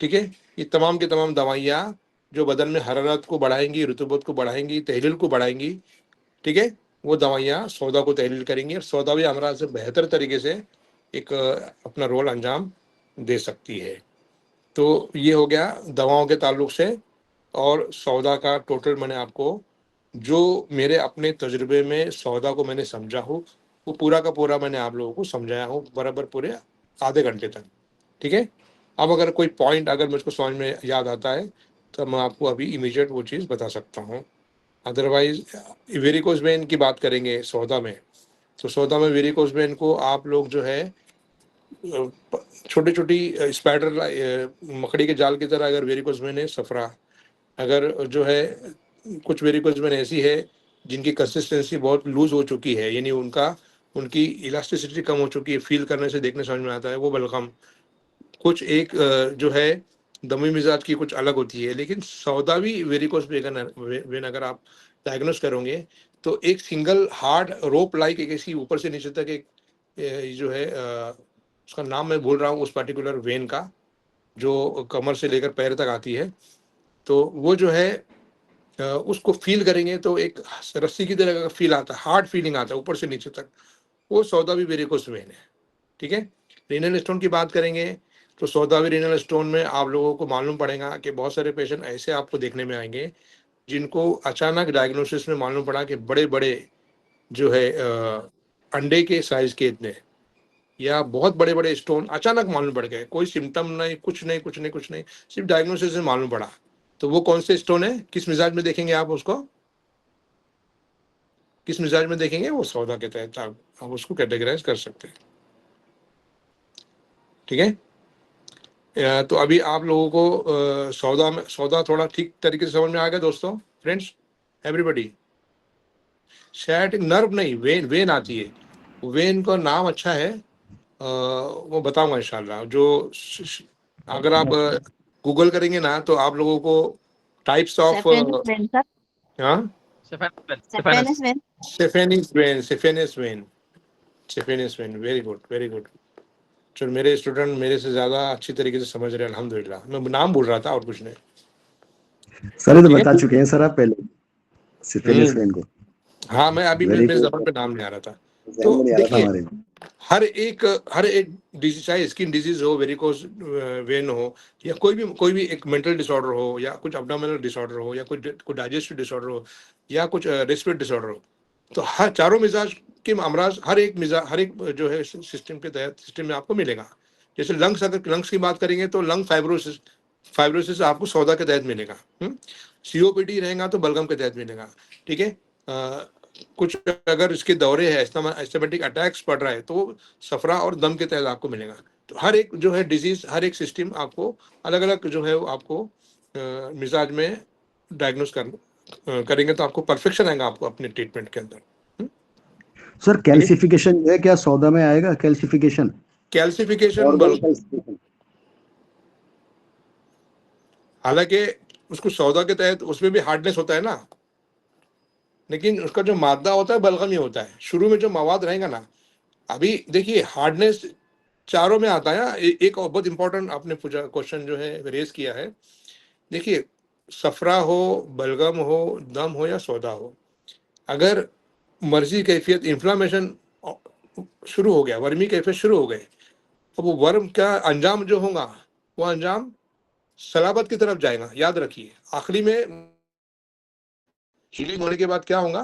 Speaker 1: ठीक है, ये तमाम की तमाम दवाइयाँ जो बदन में हरारत को बढ़ाएंगी, रुतूबत को बढ़ाएंगी, तहलील को बढ़ाएंगी, ठीक है, वो दवाइयाँ सौदा को तहलील करेंगी और सौदावी अमराज से बेहतर तरीके से एक अपना रोल अंजाम दे सकती है। तो ये हो गया दवाओं के ताल्लुक से। और सौदा का टोटल मैंने आपको, जो मेरे अपने तजुर्बे में सौदा को मैंने समझा हो, वो पूरा का पूरा मैंने आप लोगों को समझाया हूँ बराबर पूरे आधे घंटे तक। ठीक है? अब अगर कोई पॉइंट अगर मुझको समझ में याद आता है तो मैं आपको अभी इमीडिएट वो चीज़ बता सकता हूँ। अदरवाइज वेरिकोज वेन की बात करेंगे सौदा में, तो सौदा में वेरिकोज वेन को आप लोग जो है छोटी छोटी स्पाइडर मकड़ी के जाल की तरह, अगर वेरिकोज वेन है सफरा, अगर जो है कुछ वेरिकोज वेन ऐसी है जिनकी कंसिस्टेंसी बहुत लूज हो चुकी है, यानी उनकी इलास्टिसिटी कम हो चुकी है, फील करने से देखने समझ में आता है, वो बलगम। कुछ एक जो है दमी मिजाज की कुछ अलग होती है। लेकिन सौदावी वेरिकोज वेन अगर आप डायग्नोस करोगे तो एक सिंगल हार्ड रोप लाइक एक ऐसी ऊपर से नीचे तक एक जो है उसका नाम मैं भूल रहा हूँ, उस पर्टिकुलर वेन का, जो कमर से लेकर पैर तक आती है, तो वो जो है उसको फील करेंगे तो एक रस्सी की तरह का फील आता है, हार्ड फीलिंग आता है ऊपर से नीचे तक, वो सौदावी वेरिकोज वेन है। ठीक है? रीनल स्टोन की बात करेंगे तो सौदावी रीनल स्टोन में आप लोगों को मालूम पड़ेगा कि बहुत सारे पेशेंट ऐसे आपको देखने में आएंगे जिनको अचानक डायग्नोसिस में मालूम पड़ा कि बड़े बड़े जो है अंडे के साइज के इतने, या बहुत बड़े बड़े स्टोन अचानक मालूम पड़ गए, कोई सिम्टम नहीं, कुछ नहीं, सिर्फ डायग्नोसिस में मालूम पड़ा। तो वो कौन से स्टोन है, किस मिजाज में देखेंगे आप उसको? किस मिजाज में देखेंगे? वो सौदा के तहत आप उसको कैटेगराइज कर सकते हैं। ठीक है? तो अभी आप लोगों को सौदा थोड़ा ठीक तरीके से समझ में आ गया दोस्तों, फ्रेंड्स, एवरीबडी? शायद नर्व नहीं, वेन आती है। वेन का नाम अच्छा है, वो बताऊंगा इंशाल्लाह। जो अगर आप गूगल करेंगे ना तो आप लोगों को टाइप्स ऑफ हाँ saphenous vein, very good, very good. चलो मेरे स्टूडेंट मेरे से ज़्यादा अच्छी तरीके से समझ रहे हैं, अल्हम्दुलिल्लाह। मैं नाम भूल रहा था और कुछ नहीं।
Speaker 2: सर ये तो
Speaker 1: ठीक
Speaker 2: बता
Speaker 1: है।
Speaker 2: चुके हैं सर आप पहले से पहले
Speaker 1: हम्म।
Speaker 2: स्टूडेंट को।
Speaker 1: हाँ, मैं अभी
Speaker 2: वेरी
Speaker 1: मेरे जबान
Speaker 2: गुड।
Speaker 1: पे नाम नहीं आ रहा था।
Speaker 2: जहन में
Speaker 1: तो
Speaker 2: नहीं आ रहा था
Speaker 1: देखिए,
Speaker 2: हमारे को।
Speaker 1: हर एक डिजीज, चाहे स्किन डिजीज हो, वेरिकोज वेन हो, या कोई भी एक मेंटल डिसऑर्डर हो, या कुछ अब्डोमिनल डिसऑर्डर हो, या कोई डाइजेस्टिव डिसऑर्डर हो, या कुछ रेस्पिरेटरी डिसऑर्डर हो, तो हर चारों मिजाज के अमराज हर एक जो है सिस्टम में आपको मिलेगा। जैसे लंग्स, अगर लंग्स की बात करेंगे तो लंग फाइब्रोसिस फाइब्रोसिस आपको सौदा के तहत मिलेगा। सीओपीडी रहेगा तो बलगम के तहत मिलेगा। ठीक है। कुछ अगर इसके दौरे है, एस्थमेटिक अटैक्स पड़ रहा है, तो सफरा और दम के तहत आपको मिलेगा। तो हर एक जो है डिजीज, हर एक सिस्टम आपको अलग अलग जो है वो आपको मिजाज में डायग्नोस करेंगे, तो आपको परफेक्शन आएगा आपको अपने ट्रीटमेंट के अंदर।
Speaker 2: सर
Speaker 1: ठीक है।
Speaker 2: कैल्सिफिकेशन जो है क्या सौदा में आएगा कैल्सिफिकेशन?
Speaker 1: Calcification
Speaker 2: organ calcification.
Speaker 1: हालांकि उसको सौदा के तहत उसमें भी हार्डनेस होता है ना, लेकिन उसका जो मादा होता है बलगम ही होता है। शुरू में जो मवाद रहेगा ना, अभी देखिए हार्डनेस चारों में आता है। एक और बहुत इंपॉर्टेंट आपने पूछा, क्वेश्चन जो है रेज किया है। देखिए, सफरा हो, बलगम हो, दम हो या सौदा हो, अगर मर्जी कैफियत इन्फ्लामेशन शुरू हो गया, वर्मी कैफियत शुरू हो गए, तो वो वर्म का अंजाम जो होगा, वो अंजाम सलाबत की तरफ जाएगा। याद रखिए, आखिरी में हीलिंग होने के बाद क्या होगा?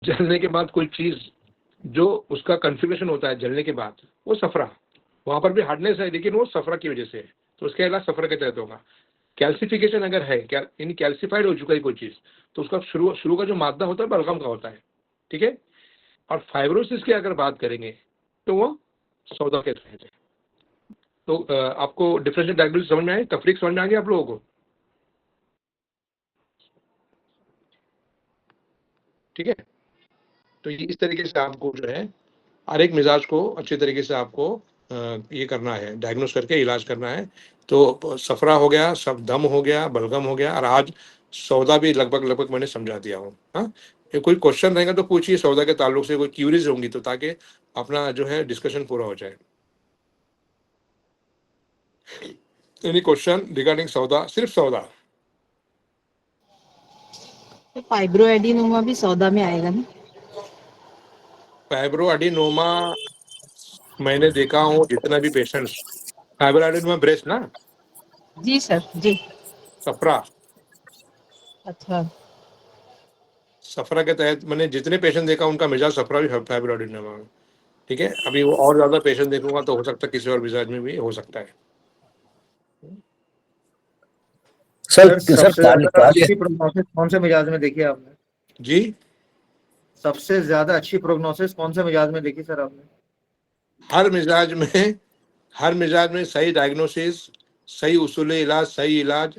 Speaker 1: जलने के बाद कोई चीज जो उसका कन्फिग्रेशन होता है जलने के बाद, वो सफरा, वहां पर भी हार्डनेस है, लेकिन वो सफरा की वजह से है, तो उसका इलाज सफरा के तहत होगा। कैल्सिफिकेशन अगर है, यानी कैल्सिफाइड हो चुका है कोई चीज, तो उसका शुरू शुरू का जो मादा होता है बलगम का होता है। ठीक है। और फाइब्रोसिस की अगर बात करेंगे तो वो सौदा के तहत है। तो आपको डिफरेंशियल डायग्नोसिस समझ में आए, तफरीक समझ में आ गई आप लोगों को? ठीक है। तो ये इस तरीके से आपको जो है हर एक मिजाज को अच्छे तरीके से आपको ये करना है, डायग्नोस करके इलाज करना है। तो सफरा हो गया, सब दम हो गया, बलगम हो गया, और आज सौदा भी लगभग लगभग मैंने समझा दिया हूँ। हाँ, ये कोई क्वेश्चन रहेगा तो पूछिए सौदा के ताल्लुक से, कोई क्यूरीज होंगी तो, ताकि अपना जो है डिस्कशन पूरा हो जाए। एनी क्वेश्चन रिगार्डिंग सौदा, सिर्फ सौदा?
Speaker 3: तो फाइब्रो एडिनोमा भी सौदा में आएगा ना?
Speaker 1: फाइब्रो एडिनोमा मैंने देखा हूँ जितना भी पेशेंट्स, फाइब्रो एडिनोमा ब्रेस्ट ना,
Speaker 3: जी सर जी।
Speaker 1: सफरा,
Speaker 3: अच्छा।
Speaker 1: सफरा के तहत मैंने जितने पेशेंट देखा उनका मिजाज सफरा भी फाइब्रो एडिनोमा में। ठीक है। अभी वो और ज्यादा पेशेंट देखूंगा तो हो सकता है किसी और मिजाज में भी हो सकता है।
Speaker 4: सर
Speaker 5: सर
Speaker 4: सर
Speaker 5: सबसे ज्यादा अच्छी प्रोग्नोसिस कौन से मिजाज में देखी है आपने?
Speaker 1: जी,
Speaker 5: सबसे ज्यादा अच्छी प्रोग्नोसिस कौन से मिजाज में देखी सर आपने?
Speaker 1: हर मिजाज में, हर मिजाज में सही डायग्नोसिस, सही उसूल इलाज, सही इलाज,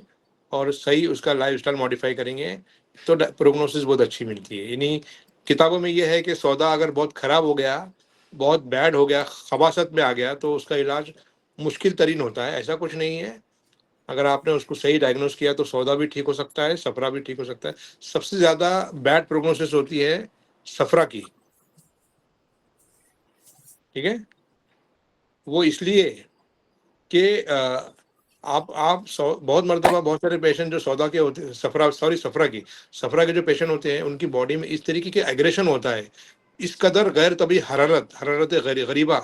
Speaker 1: और सही उसका लाइफ स्टाइल मॉडिफाई करेंगे तो प्रोग्नोसिस बहुत अच्छी मिलती है। यानी किताबों में यह है कि सौदा अगर बहुत खराब हो गया, बहुत बैड हो गया, खबासत में आ गया, तो उसका इलाज मुश्किल तरीन होता है। ऐसा कुछ नहीं है, अगर आपने उसको सही डायग्नोस किया तो सौदा भी ठीक हो सकता है, सफरा भी ठीक हो सकता है। सबसे ज़्यादा बैड प्रोग्नोसिस होती है सफरा की। ठीक है। वो इसलिए कि बहुत मरतबा बहुत सारे पेशेंट जो सौदा के होते हैं, सफरा के जो पेशेंट होते हैं, उनकी बॉडी में इस तरीके के एग्रेशन होता है, इस कदर गैर तभी हरारत गरीबा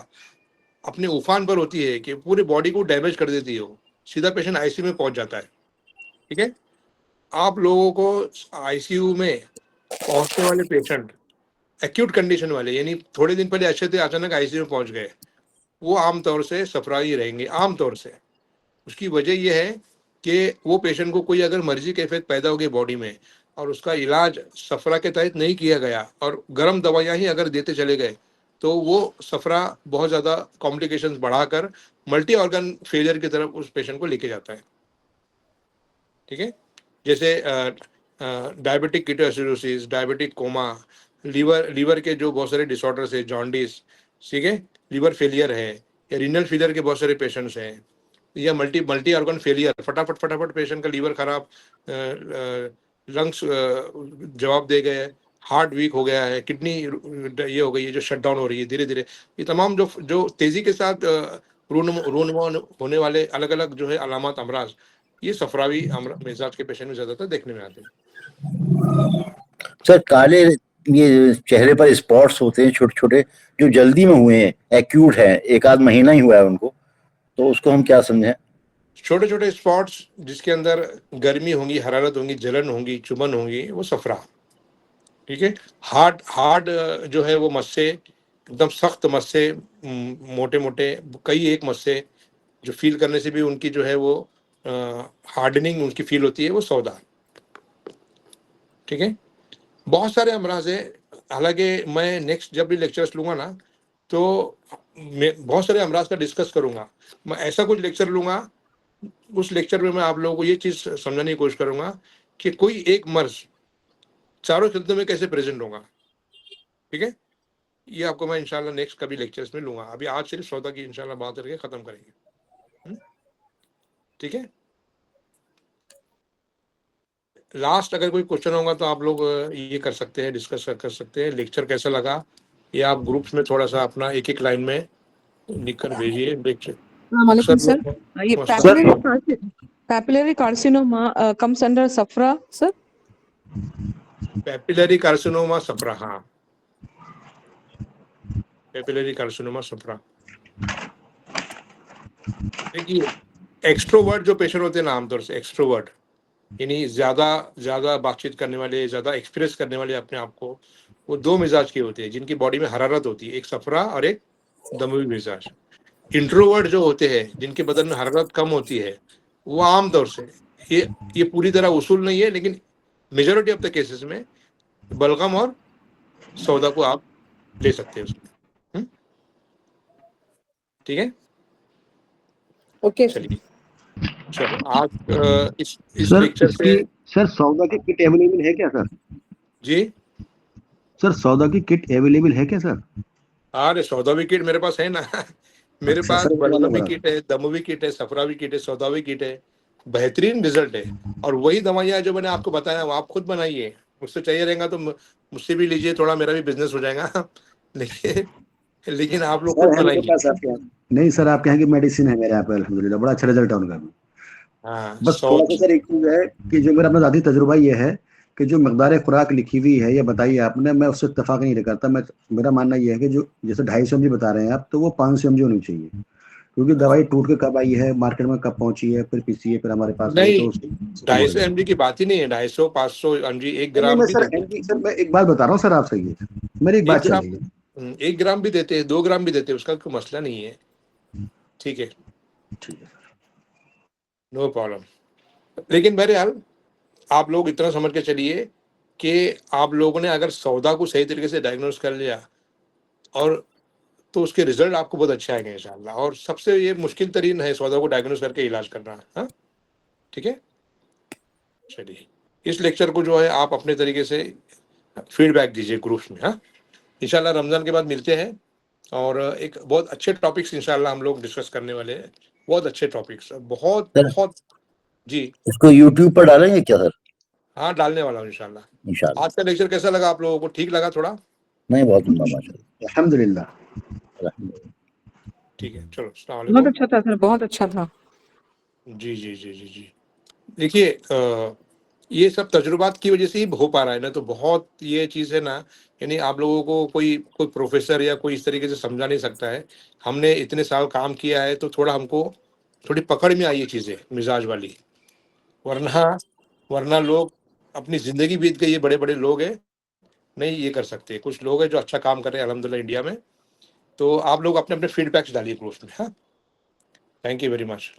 Speaker 1: अपने उफान पर होती है कि पूरी बॉडी को डैमेज कर देती है। वो सीधा पेशेंट आईसीयू में पहुंच जाता है। ठीक है। आप लोगों को आईसीयू में पहुंचने वाले पेशेंट, एक्यूट कंडीशन वाले, यानी थोड़े दिन पहले अच्छे थे, अचानक आईसीयू में पहुंच गए, वो आमतौर से सफरा ही रहेंगे आमतौर से। उसकी वजह यह है कि वो पेशेंट को कोई अगर मर्जी कैफियत पैदा हो गई बॉडी में, और उसका इलाज सफरा के तहत नहीं किया गया, और गर्म दवाइयाँ ही अगर देते चले गए, तो वो सफरा बहुत ज़्यादा कॉम्प्लिकेशंस बढ़ाकर मल्टी ऑर्गन फेलियर की तरफ उस पेशेंट को लेके जाता है। ठीक है। जैसे diabetic ketoacidosis, diabetic coma, liver के जो बहुत सारे डिसऑर्डर्स है, जॉन्डिस, ठीक है, लीवर फेलियर है, या रीनल फेलियर के बहुत सारे पेशेंट्स हैं, या मल्टी ऑर्गन फेलियर, फटाफट पेशेंट का लीवर खराब, लंग्स जवाब दे गए, हार्ट वीक हो गया है, किडनी ये हो गई है जो शट डाउन हो रही है धीरे धीरे, ये तमाम जो तेजी के साथ रूनमा होने वाले अलग अलग जो है अलामत अमराज, ये सफरावी मिजाज के पेशेंट में ज्यादातर देखने में आते हैं।
Speaker 4: सर काले ये चेहरे पर स्पॉट्स होते हैं छोटे छोटे, जो जल्दी में हुए हैं, एक्यूट है, एक आध महीना ही हुआ है उनको, तो उसको हम क्या समझें?
Speaker 1: छोटे छोटे स्पॉट्स जिसके अंदर गर्मी होंगी, हरारत होंगी, जलन होंगी, चुभन होंगी, वो सफरा। ठीक है। हार्ड जो है वो मस्से, एकदम सख्त मस्से, मोटे मोटे कई एक मस्से जो फील करने से भी उनकी जो है वो हार्डनिंग उनकी फील होती है, वो सौदा। ठीक है। बहुत सारे अमराज है, हालांकि मैं नेक्स्ट जब भी लेक्चर्स लूंगा ना तो मैं बहुत सारे अमराज का डिस्कस करूंगा। मैं ऐसा कुछ लेक्चर लूंगा, उस लेक्चर में मैं आप लोगों को ये चीज समझाने की कोशिश करूंगा कि कोई एक मर्ज चारों खिलतों में कैसे प्रेजेंट होगा। ठीक है। ये आपको मैं इंशाल्लाह नेक्स्ट कभी लेक्चर्स में लूंगा। अभी आज सिर्फ सौदा की इंशाल्लाह बात करके खत्म करेंगे। ठीक है। लास्ट अगर कोई क्वेश्चन होगा तो आप लोग ये कर सकते हैं, डिस्कस कर सकते हैं। लेक्चर कैसा लगा ये आप ग्रुप्स में थोड़ा सा अपना एक एक लाइन में लिख कर भेजिए। लेक्चर
Speaker 6: वालेकुम सर, ये papillary carcinoma comes under SAFRA, sir?
Speaker 1: Papillary carcinoma सफरा, हाँ, पैपिलरी कार्सिनोमा सफरा। देखिए एक्सट्रोवर्ट जो पेशेंट होते हैं ना, आमतौर से एक्सट्रोवर्ट यानी ज्यादा बातचीत करने वाले, ज्यादा एक्सप्रेस करने वाले अपने आप को, वो दो मिजाज के होते हैं जिनकी बॉडी में हरारत होती है, एक सफरा और एक दमवी मिजाज। इंट्रोवर्ट जो होते हैं जिनके बदन में हरारत कम होती है, वो आमतौर से ये पूरी तरह उसूल नहीं है, लेकिन मेजोरिटी ऑफ द केसेस में बलगम और सौदा को आप ले सकते हैं उसमें। ठीक है।
Speaker 6: ओके
Speaker 1: चलिए, चलो आज इस
Speaker 2: सर
Speaker 1: लेक्चर से
Speaker 2: इसकी सर सौदा की किट अवेलेबल है क्या सर?
Speaker 1: जी,
Speaker 2: सर सौदा की किट अवेलेबल है क्या सर?
Speaker 1: अरे सौदावी किट मेरे पास है ना। मेरे
Speaker 2: अच्छा,
Speaker 1: पास
Speaker 2: सर,
Speaker 1: बलगमी
Speaker 2: बड़ा।
Speaker 1: किट है, दमवी किट है, सफरावी किट है, सौदावी किट है। बेहतरीन रिजल्ट है। और वही दवाइयाँ जो मैंने आपको बताया वो आप खुद बनाइए। मुझसे चाहिए रहेगा तो मुझसे भी लीजिए, थोड़ा मेरा भी बिजनेस हो जाएगा। लेकिन आप लोग खुद
Speaker 2: सर है मेरे
Speaker 1: बनाइए।
Speaker 2: पास आपके यहाँ। नहीं सर, आपके यहाँ की मेडिसिन है मेरे यहाँ पे, अल्हम्दुलिल्लाह बड़ा अच्छा रिजल्ट है उनका भी।
Speaker 1: हाँ,
Speaker 2: बस थोड़ा सा सर एक चीज है कि जो मेरा अपना ज़ाती तजुर्बा ये है कि जो मकदार खुराक लिखी हुई है या बताई है आपने, मैं उससे इत्तेफाक नहीं करता। मेरा मानना ये है कि जो जैसे 250 mg बता रहे हैं आप, तो वो 500 mg होनी चाहिए, क्योंकि दवाई टूट के कब आई है, मार्केट में कब पहुंची है, फिर पीसी है, फिर हमारे पास आई,
Speaker 1: नहीं,
Speaker 2: तो
Speaker 1: 250 mg की बात ही नहीं है। 250 500 mg, 1
Speaker 2: नहीं
Speaker 1: ग्राम
Speaker 2: मैं
Speaker 1: भी
Speaker 2: सर
Speaker 1: देते हैं।
Speaker 2: सर मैं एक बात बता रहा हूँ सर आपसे, ये मेरी एक बात चल रही है।
Speaker 1: 1 ग्राम भी देते हैं, 2 ग्राम भी देते हैं, उसका कोई मसला नहीं है। ठीक है,
Speaker 2: ठीक है।
Speaker 1: No problem. लेकिन बहरहाल आप लोग इतना समझ के चलिए कि आप लोगों ने अगर सौदा को सही तरीके से डायग्नोस कर लिया और तो उसके रिजल्ट आपको बहुत अच्छे आएंगे इंशाल्लाह। और सबसे ये मुश्किल तरीन है सौदा को डायग्नोस करके इलाज करना। हाँ, ठीक है। चलिए, इस लेक्चर को जो है आप अपने तरीके से फीडबैक दीजिए ग्रुप्स में। हाँ, इंशाल्लाह रमजान के बाद मिलते हैं और एक बहुत अच्छे टॉपिक्स इंशाल्लाह हम लोग डिस्कस करने वाले हैं। बहुत अच्छे टॉपिक्स, बहुत
Speaker 4: सर
Speaker 1: बहुत। जी,
Speaker 4: इसको यूट्यूब पर डालेंगे क्या सर?
Speaker 1: हाँ, डालने वाला हूँ इंशाल्लाह।
Speaker 4: इंशाल्लाह।
Speaker 1: आज का लेक्चर कैसा लगा आप लोगों को? ठीक लगा थोड़ा?
Speaker 4: नहीं, बहुत उम्दा माशाल्लाह।
Speaker 2: अल्हम्दुलिल्लाह।
Speaker 1: ठीक है, चलो, अस्सलाम
Speaker 6: बहुत
Speaker 1: वालेकुम।
Speaker 6: अच्छा था सर, बहुत अच्छा था।
Speaker 1: जी जी जी जी जी। देखिए ये सब तजुर्बात की वजह से ही हो पा रहा है ना, तो बहुत ये चीज़ है ना, यानी आप लोगों को कोई प्रोफेसर या कोई इस तरीके से समझा नहीं सकता है। हमने इतने साल काम किया है तो थोड़ा हमको थोड़ी पकड़ में आई ये चीज़ें मिजाज वाली, वरना वरना लोग अपनी ज़िंदगी बीत गई, ये बड़े बड़े लोग हैं, नहीं ये कर सकते। कुछ लोग हैं जो अच्छा काम कर रहे हैं अल्हम्दुलिल्लाह इंडिया में। तो आप लोग अपने अपने फीडबैक्स डालिए ग्रुप्स में। हाँ, थैंक यू वेरी मच।